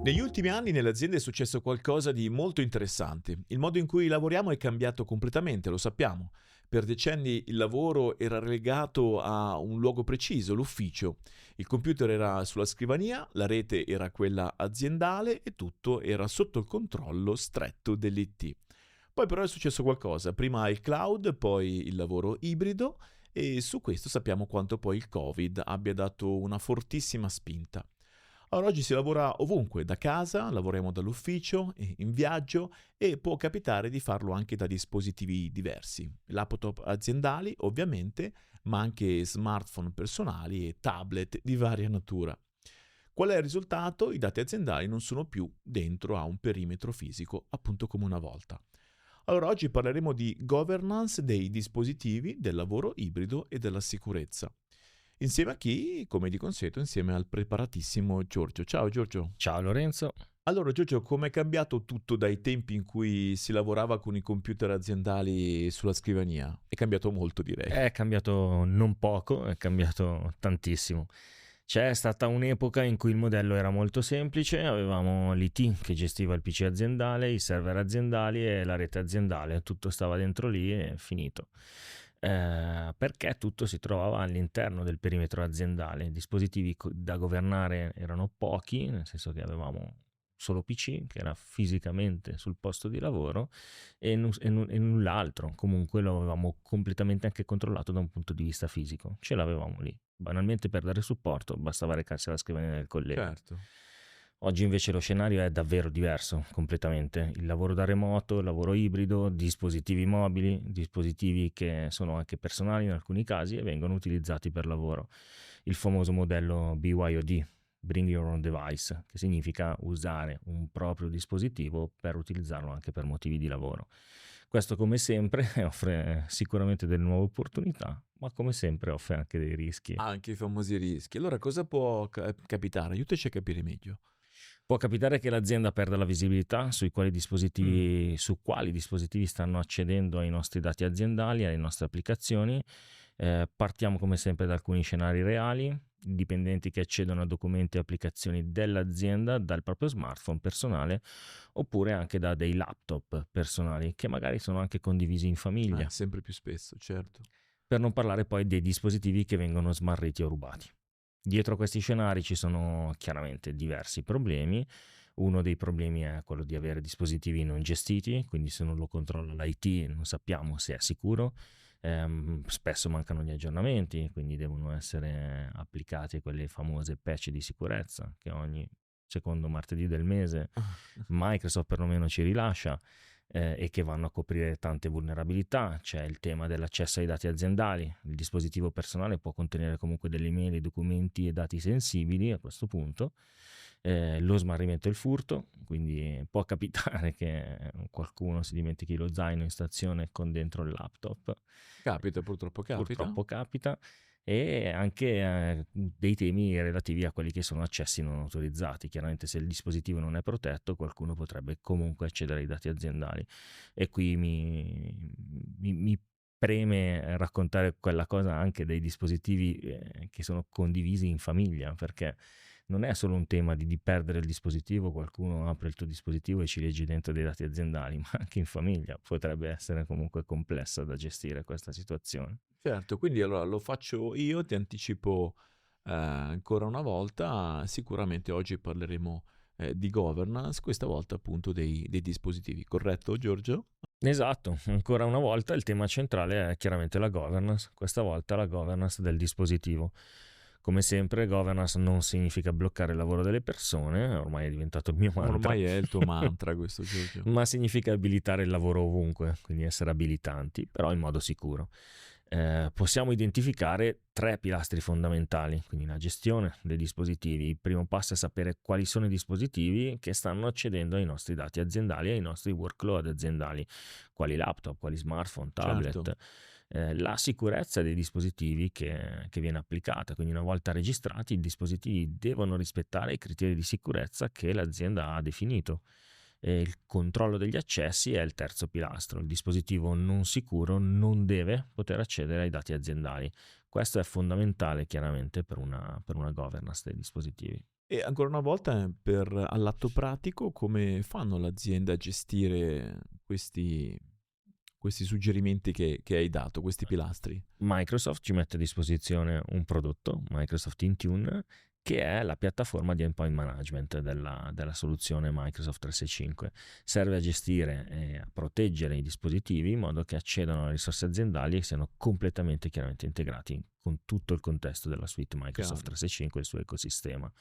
Negli ultimi anni nelle aziende è successo qualcosa di molto interessante. Il modo in cui lavoriamo è cambiato completamente, lo sappiamo. Per decenni il lavoro era relegato a un luogo preciso, l'ufficio. Il computer era sulla scrivania, la rete era quella aziendale e tutto era sotto il controllo stretto dell'IT. Poi però è successo qualcosa, prima il cloud, poi il lavoro ibrido e su questo sappiamo quanto poi il Covid abbia dato una fortissima spinta. Allora, oggi si lavora ovunque, da casa, lavoriamo dall'ufficio, in viaggio e può capitare di farlo anche da dispositivi diversi. Laptop aziendali, ovviamente, ma anche smartphone personali e tablet di varia natura. Qual è il risultato? I dati aziendali non sono più dentro a un perimetro fisico, appunto come una volta. Allora, oggi parleremo di governance dei dispositivi, del lavoro ibrido e della sicurezza. Insieme a chi? Come di consueto, insieme al preparatissimo Giorgio. Ciao Giorgio. Ciao Lorenzo. Allora Giorgio, com'è cambiato tutto dai tempi in cui si lavorava con i computer aziendali sulla scrivania? È cambiato molto, direi. È cambiato non poco, è cambiato tantissimo. C'è stata un'epoca in cui il modello era molto semplice, avevamo l'IT che gestiva il PC aziendale, i server aziendali e la rete aziendale, tutto stava dentro lì e finito. Perché tutto si trovava all'interno del perimetro aziendale, i dispositivi da governare erano pochi, nel senso che avevamo solo PC che era fisicamente sul posto di lavoro e null'altro. Comunque lo avevamo completamente anche controllato da un punto di vista fisico, ce l'avevamo lì. Banalmente per dare supporto bastava recarsi alla scrivania del collega. Certo. Oggi invece lo scenario è davvero diverso, completamente. Il lavoro da remoto, il lavoro ibrido, dispositivi mobili, dispositivi che sono anche personali in alcuni casi e vengono utilizzati per lavoro. Il famoso modello BYOD, Bring Your Own Device, che significa usare un proprio dispositivo per utilizzarlo anche per motivi di lavoro. Questo, come sempre, offre sicuramente delle nuove opportunità, ma come sempre offre anche dei rischi. Anche i famosi rischi. Allora, cosa può capitare? Aiutaci a capire meglio. Può capitare che l'azienda perda la visibilità su quali Mm. dispositivi stanno accedendo ai nostri dati aziendali, alle nostre applicazioni. Partiamo come sempre da alcuni scenari reali: dipendenti che accedono a documenti e applicazioni dell'azienda dal proprio smartphone personale, oppure anche da dei laptop personali che magari sono anche condivisi in famiglia. Sempre più spesso, certo. Per non parlare poi dei dispositivi che vengono smarriti o rubati. Dietro questi scenari ci sono chiaramente diversi problemi. Uno dei problemi è quello di avere dispositivi non gestiti, quindi se non lo controlla l'IT non sappiamo se è sicuro. Spesso mancano gli aggiornamenti, quindi devono essere applicate quelle famose patch di sicurezza che ogni secondo martedì del mese Microsoft perlomeno ci rilascia, e che vanno a coprire tante vulnerabilità. C'è il tema dell'accesso ai dati aziendali. Il dispositivo personale può contenere comunque delle email, documenti e dati sensibili a questo punto. Lo smarrimento e il furto, quindi può capitare che qualcuno si dimentichi lo zaino in stazione con dentro il laptop. Capita, purtroppo capita. Purtroppo capita. E anche dei temi relativi a quelli che sono accessi non autorizzati. Chiaramente, se il dispositivo non è protetto, qualcuno potrebbe comunque accedere ai dati aziendali, e qui mi preme raccontare quella cosa anche dei dispositivi che sono condivisi in famiglia, perché non è solo un tema di perdere il dispositivo, qualcuno apre il tuo dispositivo e ci leggi dentro dei dati aziendali, ma anche in famiglia potrebbe essere comunque complessa da gestire questa situazione. Certo, quindi allora lo faccio io, ti anticipo ancora una volta, sicuramente oggi parleremo di governance, questa volta appunto dei dispositivi, corretto Giorgio? Esatto, ancora una volta il tema centrale è chiaramente la governance, questa volta la governance del dispositivo. Come sempre, governance non significa bloccare il lavoro delle persone, ormai è diventato il mio mantra, Ormai è il tuo mantra questo Giorgio. ma significa abilitare il lavoro ovunque, quindi essere abilitanti, però in modo sicuro. Possiamo identificare 3 pilastri fondamentali, quindi la gestione dei dispositivi. Il primo passo è sapere quali sono i dispositivi che stanno accedendo ai nostri dati aziendali e ai nostri workload aziendali, quali laptop, quali smartphone, Certo. tablet. La sicurezza dei dispositivi che viene applicata, quindi una volta registrati i dispositivi devono rispettare i criteri di sicurezza che l'azienda ha definito. Il controllo degli accessi è il terzo pilastro. Il dispositivo non sicuro non deve poter accedere ai dati aziendali. Questo è fondamentale chiaramente per una governance dei dispositivi. E ancora una volta, all'atto pratico, come fanno l'azienda a gestire questi suggerimenti che hai dato, questi pilastri? Microsoft ci mette a disposizione un prodotto, Microsoft Intune, che è la piattaforma di endpoint management della soluzione Microsoft 365. Serve a gestire e a proteggere i dispositivi in modo che accedano alle risorse aziendali e siano completamente chiaramente integrati con tutto il contesto della suite Microsoft 365 e il suo ecosistema.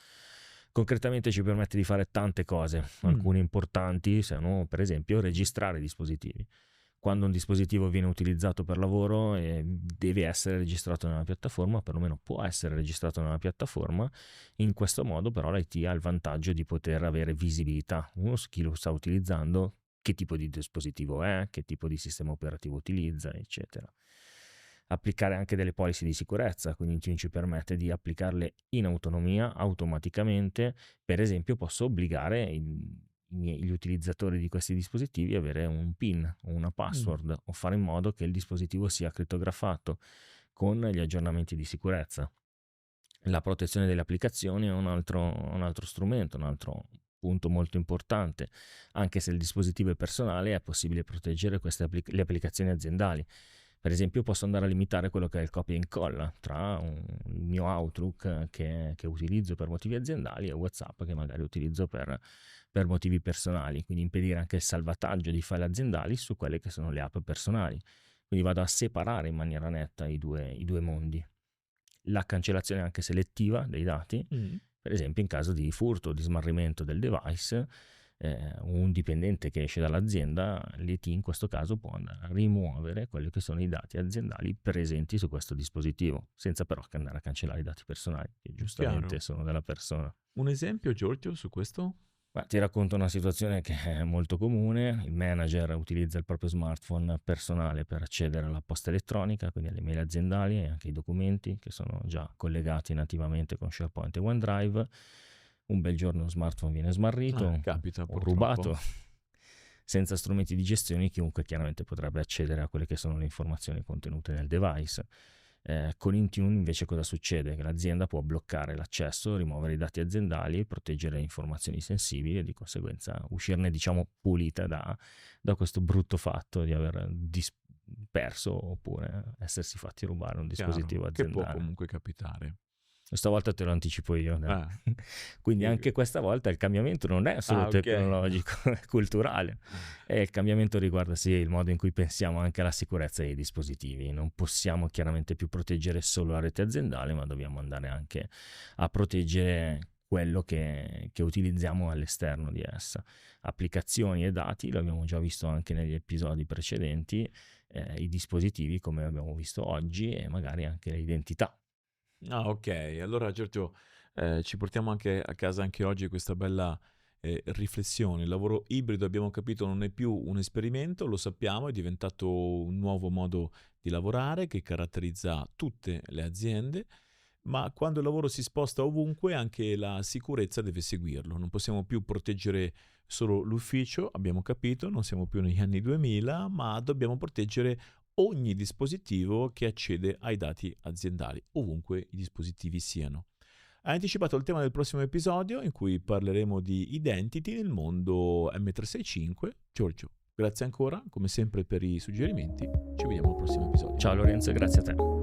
Concretamente ci permette di fare tante cose, alcune importanti sono per esempio registrare i dispositivi. Quando un dispositivo viene utilizzato per lavoro deve essere registrato nella piattaforma, perlomeno può essere registrato nella piattaforma. In questo modo però l'IT ha il vantaggio di poter avere visibilità su chi lo sta utilizzando, che tipo di dispositivo è, che tipo di sistema operativo utilizza, eccetera. Applicare anche delle policy di sicurezza, quindi ci permette di applicarle in autonomia, automaticamente. Per esempio posso obbligare gli utilizzatori di questi dispositivi avere un PIN o una password o fare in modo che il dispositivo sia crittografato con gli aggiornamenti di sicurezza. La protezione delle applicazioni è un altro strumento, un altro punto molto importante. Anche se il dispositivo è personale, è possibile proteggere le applicazioni aziendali. Per esempio posso andare a limitare quello che è il copia e incolla tra il mio Outlook che utilizzo per motivi aziendali e WhatsApp che magari utilizzo per motivi personali, quindi impedire anche il salvataggio di file aziendali su quelle che sono le app personali. Quindi vado a separare in maniera netta i due mondi. La cancellazione anche selettiva dei dati, per esempio in caso di furto o di smarrimento del device, un dipendente che esce dall'azienda, l'IT in questo caso può andare a rimuovere quelli che sono i dati aziendali presenti su questo dispositivo, senza però andare a cancellare i dati personali, che giustamente sono della persona. Un esempio, Giorgio, su questo? Ti racconto una situazione che è molto comune. Il manager utilizza il proprio smartphone personale per accedere alla posta elettronica, quindi alle mail aziendali e anche ai documenti che sono già collegati nativamente con SharePoint e OneDrive. Un bel giorno lo smartphone viene smarrito, capita, o rubato. Senza strumenti di gestione chiunque chiaramente potrebbe accedere a quelle che sono le informazioni contenute nel device. Con Intune invece cosa succede? Che l'azienda può bloccare l'accesso, rimuovere i dati aziendali, proteggere le informazioni sensibili e di conseguenza uscirne pulita da questo brutto fatto di aver perso oppure essersi fatti rubare un dispositivo aziendale. Che può comunque capitare. Questa volta te lo anticipo io. Quindi anche questa volta il cambiamento non è solo tecnologico, è culturale. E il cambiamento riguarda il modo in cui pensiamo anche alla sicurezza dei dispositivi. Non possiamo chiaramente più proteggere solo la rete aziendale, ma dobbiamo andare anche a proteggere quello che utilizziamo all'esterno di essa. Applicazioni e dati, l'abbiamo già visto anche negli episodi precedenti, i dispositivi come abbiamo visto oggi e magari anche le identità. Ok, allora Giorgio, ci portiamo anche a casa anche oggi questa bella riflessione. Il lavoro ibrido, abbiamo capito, non è più un esperimento, lo sappiamo, è diventato un nuovo modo di lavorare che caratterizza tutte le aziende, ma quando il lavoro si sposta ovunque anche la sicurezza deve seguirlo. Non possiamo più proteggere solo l'ufficio, abbiamo capito, non siamo più negli anni 2000, ma dobbiamo proteggere ogni dispositivo che accede ai dati aziendali, ovunque i dispositivi siano. Hai anticipato il tema del prossimo episodio in cui parleremo di identity nel mondo M365. Giorgio, grazie ancora, come sempre, per i suggerimenti. Ci vediamo al prossimo episodio. Ciao Lorenzo, grazie a te.